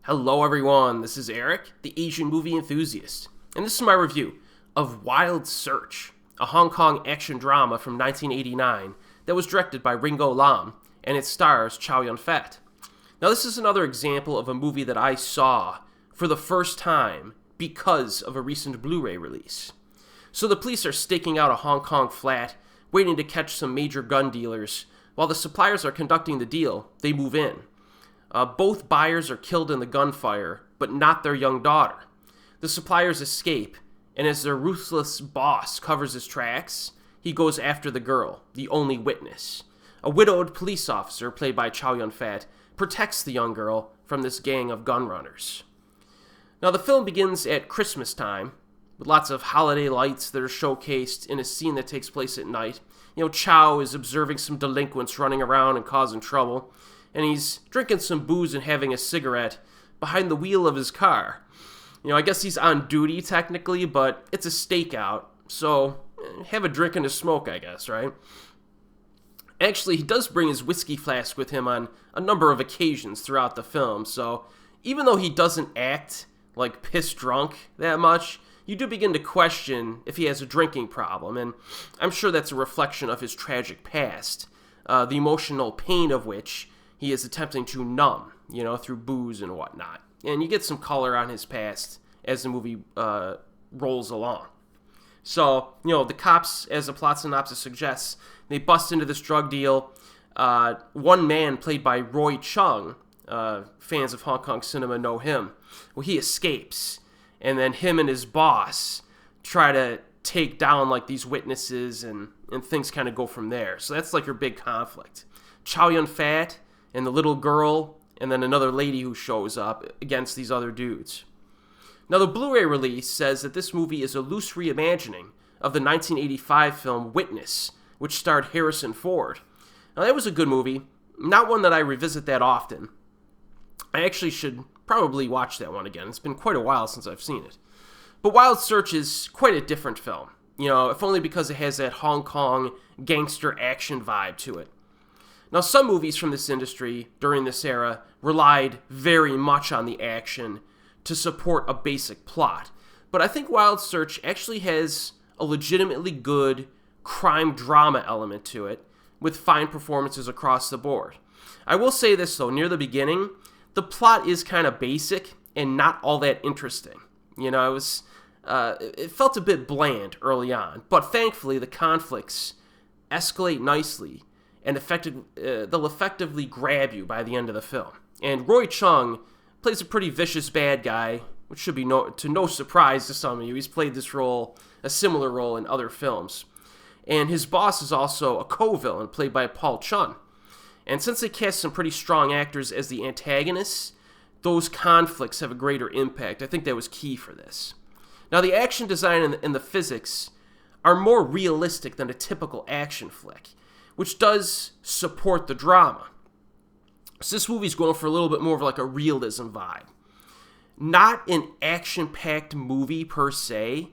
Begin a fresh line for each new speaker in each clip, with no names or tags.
Hello everyone, this is Erik, the Asian movie enthusiast, and this is my review of Wild Search, a Hong Kong action drama from 1989 that was directed by Ringo Lam, and it stars Chow Yun Fat. Now this is another example of a movie that I saw for the first time because of a recent Blu-ray release. So the police are staking out a Hong Kong flat, waiting to catch some major gun dealers. While the suppliers are conducting the deal, they move in. Both buyers are killed in the gunfire, but not their young daughter. The suppliers escape, and as their ruthless boss covers his tracks, he goes after the girl, the only witness. A widowed police officer, played by Chow Yun Fat, protects the young girl from this gang of gun runners. Now the film begins at Christmas time, with lots of holiday lights that are showcased in a scene that takes place at night. Chow is observing some delinquents running around and causing trouble, and he's drinking some booze and having a cigarette behind the wheel of his car. I guess he's on duty technically, but it's a stakeout, so have a drink and a smoke, I guess, right? Actually, he does bring his whiskey flask with him on a number of occasions throughout the film, so even though he doesn't act like piss drunk that much, you do begin to question if he has a drinking problem, and I'm sure that's a reflection of his tragic past, the emotional pain of which he is attempting to numb, through booze and whatnot. And you get some color on his past as the movie rolls along. So, the cops, as the plot synopsis suggests, they bust into this drug deal. One man, played by Roy Chung, fans of Hong Kong cinema know him. Well, he escapes, and then him and his boss try to take down these witnesses, and things kind of go from there. So that's your big conflict. Chow Yun Fat and the little girl, and then another lady who shows up against these other dudes. Now, the Blu-ray release says that this movie is a loose reimagining of the 1985 film Witness, which starred Harrison Ford. Now, that was a good movie, not one that I revisit that often. I actually should probably watch that one again. It's been quite a while since I've seen it. But Wild Search is quite a different film, if only because it has that Hong Kong gangster action vibe to it. Now, some movies from this industry during this era relied very much on the action to support a basic plot, but I think Wild Search actually has a legitimately good crime drama element to it, with fine performances across the board. I will say this, though, near the beginning, the plot is kind of basic and not all that interesting. It felt a bit bland early on, but thankfully the conflicts escalate nicely, and they'll effectively grab you by the end of the film. And Roy Chung plays a pretty vicious bad guy, which should be no surprise to some of you. He's played a similar role in other films. And his boss is also a co-villain, played by Paul Chun. And since they cast some pretty strong actors as the antagonists, those conflicts have a greater impact. I think that was key for this. Now, the action design and the physics are more realistic than a typical action flick, which does support the drama. So this movie's going for a little bit more of a realism vibe. Not an action-packed movie per se,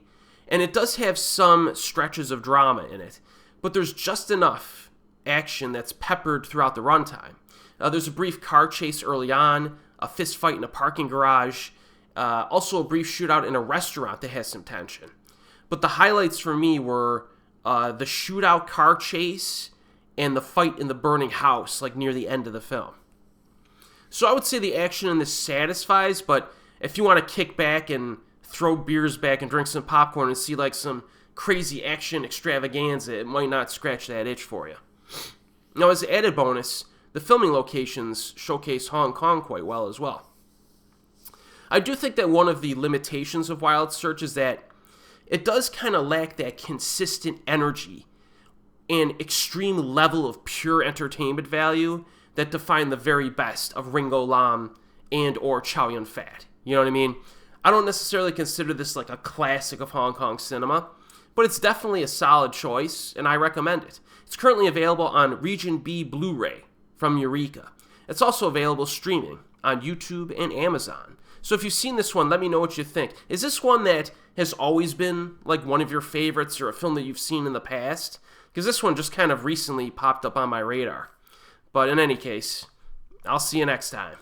and it does have some stretches of drama in it, but there's just enough action that's peppered throughout the runtime. There's a brief car chase early on, a fist fight in a parking garage, also a brief shootout in a restaurant that has some tension. But the highlights for me were the shootout car chase and the fight in the burning house, near the end of the film. So I would say the action in this satisfies, but if you want to kick back and throw beers back and drink some popcorn and see some crazy action extravaganza, it might not scratch that itch for you. Now, as an added bonus, the filming locations showcase Hong Kong quite well as well. I do think that one of the limitations of Wild Search is that it does kind of lack that consistent energy and extreme level of pure entertainment value that define the very best of Ringo Lam and or Chow Yun Fat. You know what I mean? I don't necessarily consider this a classic of Hong Kong cinema, but it's definitely a solid choice, and I recommend it. It's currently available on Region B Blu-ray from Eureka. It's also available streaming on YouTube and Amazon. So if you've seen this one, let me know what you think. Is this one that has always been one of your favorites, or a film that you've seen in the past? Because this one just kind of recently popped up on my radar. But in any case, I'll see you next time.